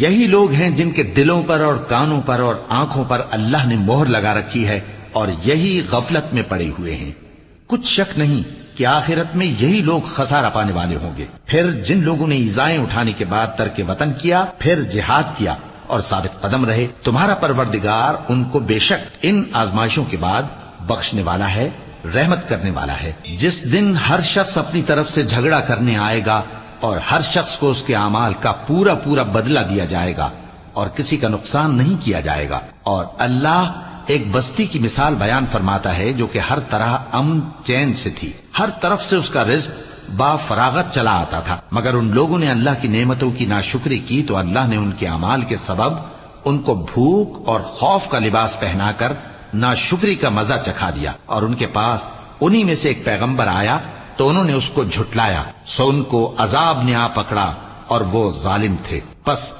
यही लोग हैं जिनके दिलों पर और कानों पर और आंखों पर अल्लाह ने मोहर लगा रखी है और यही गफलत में पड़े हुए हैं। कुछ शक नहीं कि आखिरत में यही लोग खसारा पाने वाले होंगे। फिर जिन लोगों ने ईज़ाएं उठाने के बाद तर्क वतन किया, फिर जिहाद किया और साबित कदम रहे, तुम्हारा परवरदिगार उनको बेशक इन आजमाइशों के बाद बख्शने वाला है, रहमत करने वाला है। जिस दिन हर शख्स अपनी तरफ से झगड़ा करने आएगा और हर शख्स को उसके अमाल का पूरा पूरा बदला दिया जाएगा और किसी का नुकसान नहीं किया जाएगा। और अल्लाह एक बस्ती की मिसाल बयान फरमाता है जो कि हर तरह अमन चैन से थी, हर तरफ से उसका रिज़्क बाफरागत चला आता था, मगर उन लोगों ने अल्लाह की नेमतों की नाशुक्री की तो अल्लाह ने उनके अमाल के सबब उनको भूख और खौफ का लिबास पहनाकर नाशुक्री का मजा चखा दिया। और उनके पास उन्हीं में से एक पैगंबर आया तो उन्होंने उसको झुटलाया, सो उनको अजाब ने आ पकड़ा और वो जालिम थे। बस